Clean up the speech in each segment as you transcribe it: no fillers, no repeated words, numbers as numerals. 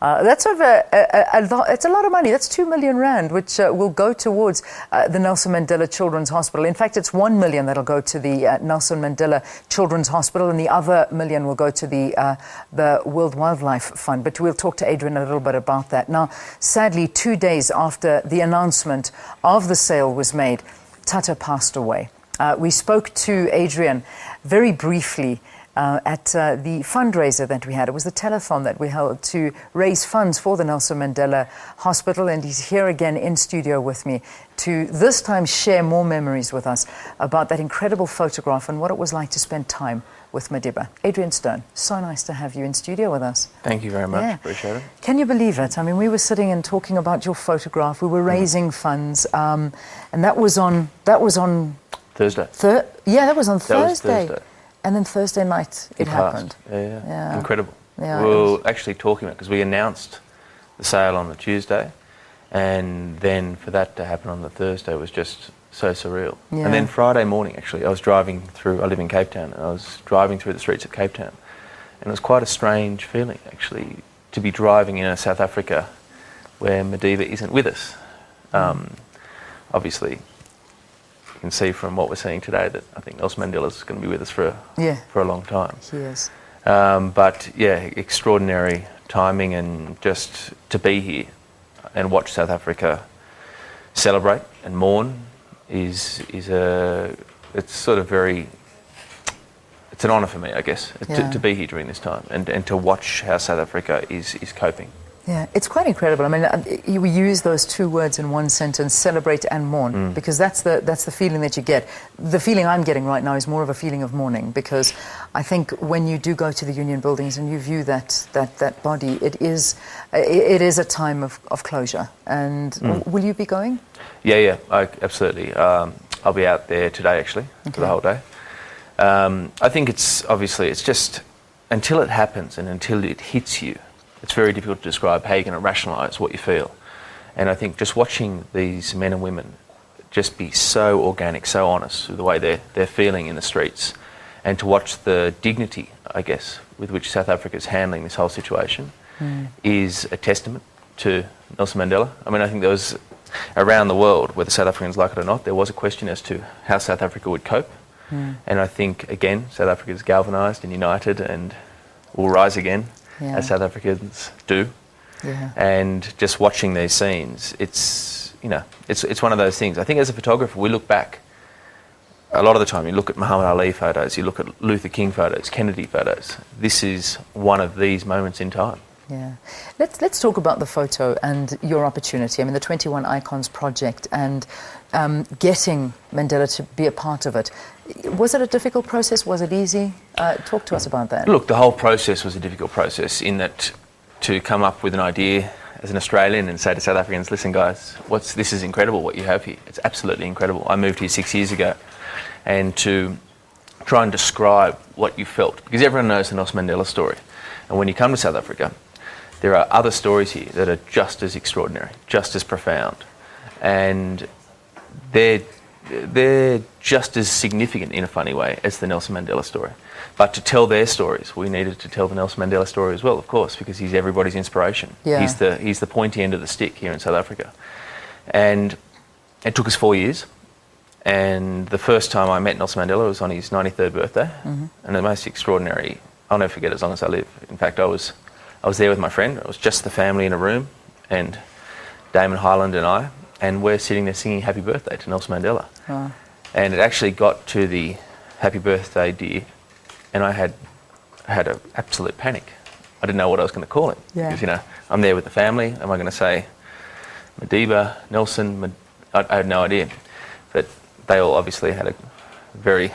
That's over a lot. It's a lot of money. That's 2 million rand, which will go towards the Nelson Mandela Children's Hospital. In fact, it's 1 million that'll go to the Nelson Mandela Children's Hospital, and the other million will go to the World Wildlife Fund. But we'll talk to Adrian a little bit about that. Now, sadly, 2 days after the announcement of the sale was made, Tata passed away. We spoke to Adrian very briefly at the fundraiser that we had. It was the telethon that we held to raise funds for the Nelson Mandela Hospital, and he's here again in studio with me to this time share more memories with us about that incredible photograph and what it was like to spend time with Madiba. Adrian Steirn, so nice to have you in studio with us. Thank you very much, appreciate it. Can you believe it? I mean, we were sitting and talking about your photograph, we were raising funds, and that was on Thursday. That was on Thursday. That was Thursday. And then Thursday night, it happened. Yeah. Incredible. Yeah, we were actually talking about it because we announced the sale on the Tuesday, and then for that to happen on the Thursday was just so surreal. Yeah. And then Friday morning, actually, I was driving through, I live in Cape Town, and I was driving through the streets of Cape Town, and it was quite a strange feeling, actually, to be driving in South Africa where Madiba isn't with us. Obviously, you can see from what we're seeing today that I think Nelson Mandela is going to be with us for a long time. He is. But yeah, extraordinary timing, and just to be here and watch South Africa celebrate and mourn it's sort of it's an honour for me, I guess, to be here during this time and to watch how South Africa is coping. Yeah, it's quite incredible. I mean, we use those two words in one sentence, celebrate and mourn, because that's the feeling that you get. The feeling I'm getting right now is more of a feeling of mourning, because I think when you do go to the Union buildings and you view that body, it is a time of closure. And will you be going? Yeah, absolutely. I'll be out there today, actually, for the whole day. I think it's just until it happens and until it hits you, it's very difficult to describe how you're going to rationalise what you feel. And I think just watching these men and women just be so organic, so honest with the way they're feeling in the streets, and to watch the dignity, I guess, with which South Africa is handling this whole situation is a testament to Nelson Mandela. I mean, I think there was, around the world, whether South Africans like it or not, there was a question as to how South Africa would cope. And I think, again, South Africa is galvanised and united and will rise again. As South Africans do, and just watching these scenes, it's one of those things. I think as a photographer, we look back a lot of the time. You look at Muhammad Ali photos, you look at Luther King photos, Kennedy photos. This is one of these moments in time. Yeah, let's talk about the photo and your opportunity. I mean, the 21 Icons project and getting Mandela to be a part of it. Was it a difficult process? Was it easy? Talk to us about that. Look, the whole process was a difficult process in that to come up with an idea as an Australian and say to South Africans, listen guys, this is incredible what you have here. It's absolutely incredible. I moved here 6 years ago, and to try and describe what you felt, because everyone knows the Nelson Mandela story. And when you come to South Africa, there are other stories here that are just as extraordinary, just as profound, and they're just as significant in a funny way as the Nelson Mandela story. But to tell their stories, we needed to tell the Nelson Mandela story as well, of course, because he's everybody's inspiration. Yeah. He's the pointy end of the stick here in South Africa. And it took us 4 years. And the first time I met Nelson Mandela was on his 93rd birthday. And the most extraordinary, I'll never forget as long as I live. In fact, I was there with my friend. It was just the family in a room, and Damon Highland and I, and we're sitting there singing Happy Birthday to Nelson Mandela. Wow. And it actually got to the Happy Birthday, dear, and I had an absolute panic. I didn't know what I was going to call him. Yeah. Because, I'm there with the family. Am I going to say Madiba, Nelson? I had no idea. But they all obviously had a very...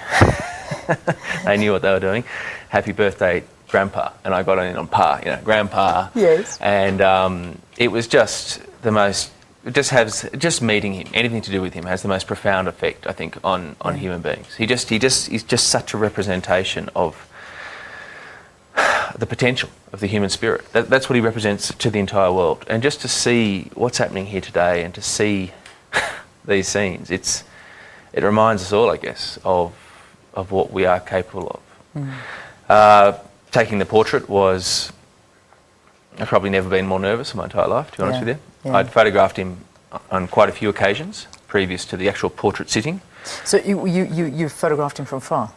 they knew what they were doing. Happy Birthday, Grandpa. And I got in on Pa, Grandpa. Yes. And it was just the most... Just meeting him, anything to do with him, has the most profound effect, I think, on human beings. He's just such a representation of the potential of the human spirit. That's what he represents to the entire world. And just to see what's happening here today and to see these scenes, it reminds us all, I guess, of what we are capable of. Taking the portrait was I've probably never been more nervous in my entire life, to be honest with you. Yeah. I'd photographed him on quite a few occasions previous to the actual portrait sitting. So you photographed him from far?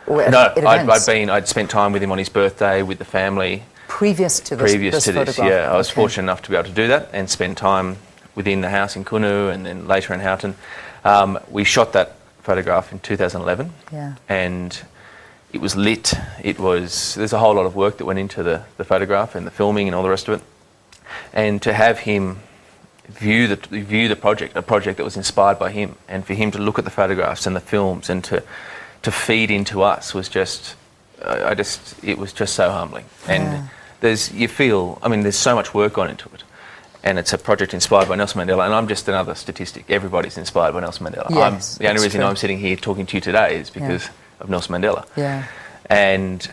Or I'd spent time with him on his birthday, with the family. Previous to this photograph? Yeah. I was fortunate enough to be able to do that and spend time within the house in Kunu and then later in Houghton. We shot that photograph in 2011, and it was lit. There's a whole lot of work that went into the photograph and the filming and all the rest of it. And to have him view the project, a project that was inspired by him, and for him to look at the photographs and the films and to feed into us was just, it was just so humbling. And there's so much work gone into it. And it's a project inspired by Nelson Mandela, and I'm just another statistic. Everybody's inspired by Nelson Mandela. Yes, the only reason I'm sitting here talking to you today is because of Nelson Mandela. Yeah. And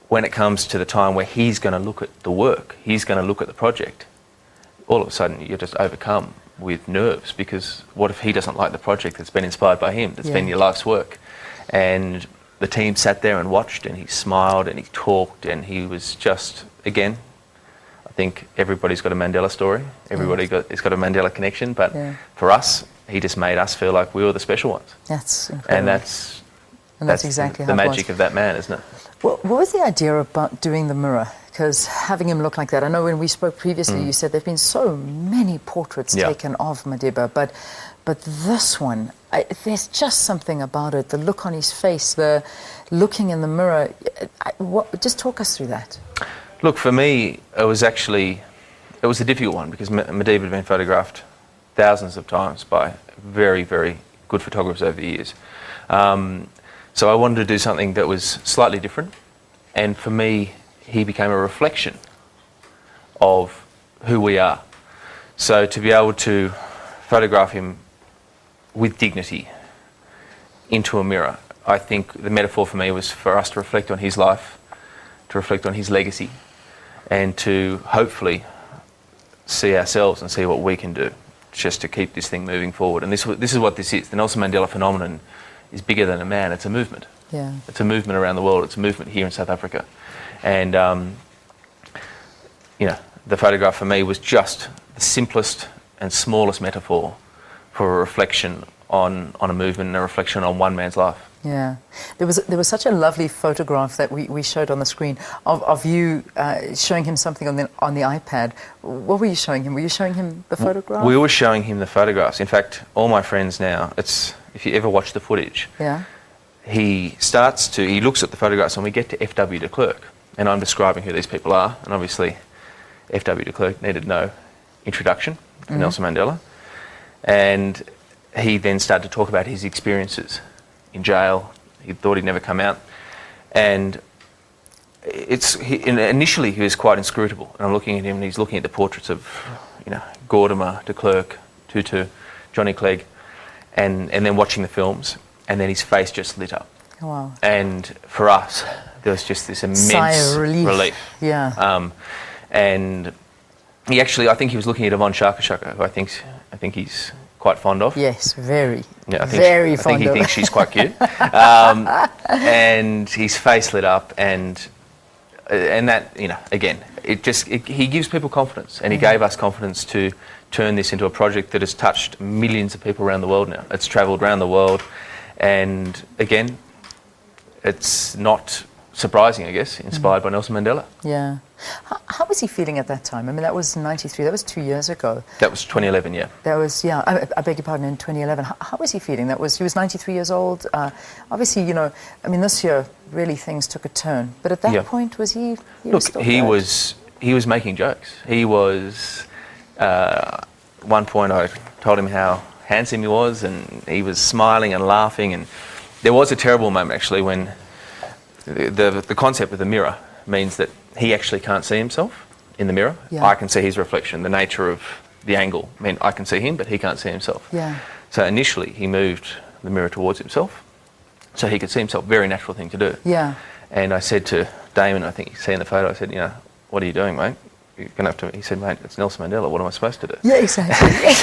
when it comes to the time where he's going to look at the work, he's going to look at the project, all of a sudden you're just overcome with nerves, because what if he doesn't like the project that's been inspired by him, that's been your life's work? And the team sat there and watched, and he smiled and he talked, and he was just, again, I think everybody's got a Mandela story. Everybody has got a Mandela connection, but for us, he just made us feel like we were the special ones. That's incredible. And that's exactly the magic of that man, isn't it? Well, what was the idea about doing the mirror? Because having him look like that, I know when we spoke previously, you said there have been so many portraits taken of Madiba, but this one, there's just something about it, the look on his face, the looking in the mirror. Just talk us through that. Look, for me, it was a difficult one, because Madiba had been photographed thousands of times by very, very good photographers over the years. So I wanted to do something that was slightly different, and for me, he became a reflection of who we are. So to be able to photograph him with dignity into a mirror, I think the metaphor for me was for us to reflect on his life, to reflect on his legacy, and to hopefully see ourselves and see what we can do just to keep this thing moving forward. And this is what this is. The Nelson Mandela phenomenon is bigger than a man. It's a movement. Yeah. It's a movement around the world. It's a movement here in South Africa. And, the photograph for me was just the simplest and smallest metaphor for a reflection on a movement and a reflection on one man's life. Yeah, there was such a lovely photograph that we showed on the screen of you showing him something on the iPad. What were you showing him? Were you showing him the photograph? We were showing him the photographs. In fact, all my friends now, if you ever watch the footage, he looks at the photographs, and we get to F.W. de Klerk, and I'm describing who these people are, and obviously F.W. de Klerk needed no introduction to Nelson Mandela, and he then started to talk about his experiences in jail. He thought he'd never come out, and initially he was quite inscrutable. And I'm looking at him, and he's looking at the portraits of, Gordimer, de Klerk, Tutu, Johnny Clegg, and then watching the films, and then his face just lit up. Oh, wow! And for us, there was just this immense sigh of relief. Yeah. And I think he was looking at Yvonne Shaka Shaka, who I think he's quite fond of. Yes, very. Yeah, very fond of. I think he thinks she's quite cute. And his face lit up, and that, again, he gives people confidence, and he gave us confidence to turn this into a project that has touched millions of people around the world now. It's travelled around the world, and again, it's not surprising, I guess, inspired by Nelson Mandela. Yeah. How was he feeling at that time? I mean, that was 93. That was 2 years ago. That was 2011, yeah. That was, I beg your pardon, in 2011. How was he feeling? He was 93 years old. Obviously, this year, really things took a turn. But at that point, was he Look, he was making jokes. He was, at one point I told him how handsome he was, and he was smiling and laughing. And there was a terrible moment, actually, when the concept of the mirror means that he actually can't see himself in the mirror. Yeah. I can see his reflection. The nature of the angle meant I can see him, but he can't see himself. Yeah. So initially he moved the mirror towards himself so he could see himself. Very natural thing to do. Yeah. And I said to Damon, I think you see in the photo, I said, what are you doing, mate? You're gonna have to. He said, mate, it's Nelson Mandela. What am I supposed to do? Yeah, exactly.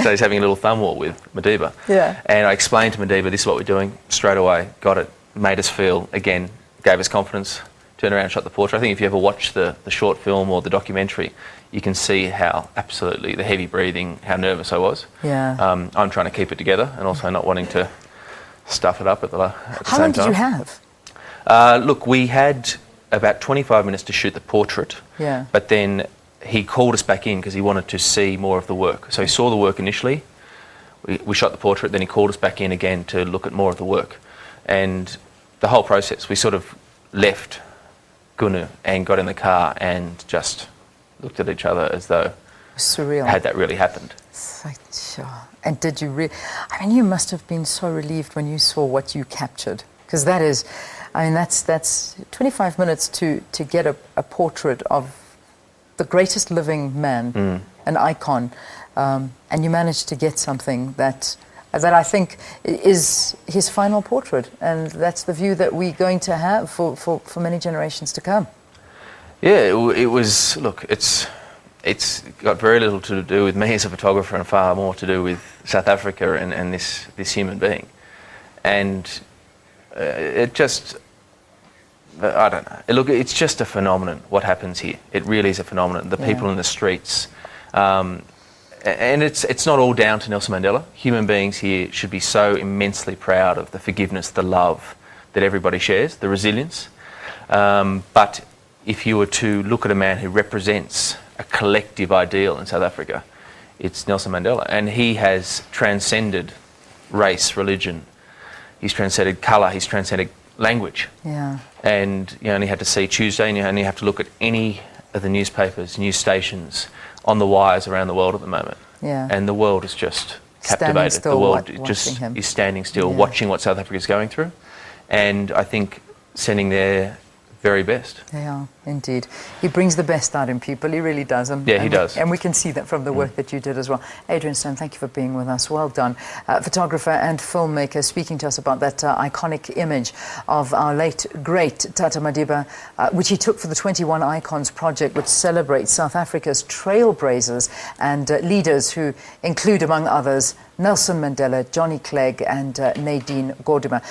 So he's having a little thumb war with Madiba. Yeah. And I explained to Madiba, this is what we're doing. Straight away, got it. Made us feel, again, gave us confidence, turned around and shot the portrait. I think if you ever watch the short film or the documentary, you can see how absolutely the heavy breathing, how nervous I was. Yeah. I'm trying to keep it together and also not wanting to stuff it up at the same time. How long did you have? Look, we had about 25 minutes to shoot the portrait, but then he called us back in because he wanted to see more of the work. So he saw the work initially, we shot the portrait, then he called us back in again to look at more of the work. And the whole process, we sort of left Gunu and got in the car and just looked at each other as though surreal. Had that really happened. It's like, sure. And did you I mean, you must have been so relieved when you saw what you captured, because that is, I mean, that's 25 minutes to get a portrait of the greatest living man, an icon, and you managed to get something that I think is his final portrait, and that's the view that we're going to have for many generations to come. Yeah, it was, look, it's got very little to do with me as a photographer and far more to do with South Africa and this human being. And it just, I don't know. Look, it's just a phenomenon, what happens here. It really is a phenomenon. The people in the streets. And it's not all down to Nelson Mandela. Human beings here should be so immensely proud of the forgiveness, the love that everybody shares, the resilience. But if you were to look at a man who represents a collective ideal in South Africa, it's Nelson Mandela. And he has transcended race, religion. He's transcended colour. He's transcended language. Yeah. And you only had to see Tuesday, and you only have to look at any of the newspapers, news stations on the wires around the world at the moment. Yeah. And the world is just captivated. Still the world watching him. is standing still, watching what South Africa is going through. And I think sending their very best. They are, indeed. He brings the best out in people, he really does. Yeah, he does. And we can see that from the work that you did as well. Adrian Steirn, thank you for being with us. Well done. Photographer and filmmaker, speaking to us about that iconic image of our late, great Tata Madiba, which he took for the 21 Icons project, which celebrates South Africa's trailblazers and leaders who include, among others, Nelson Mandela, Johnny Clegg and Nadine Gordimer.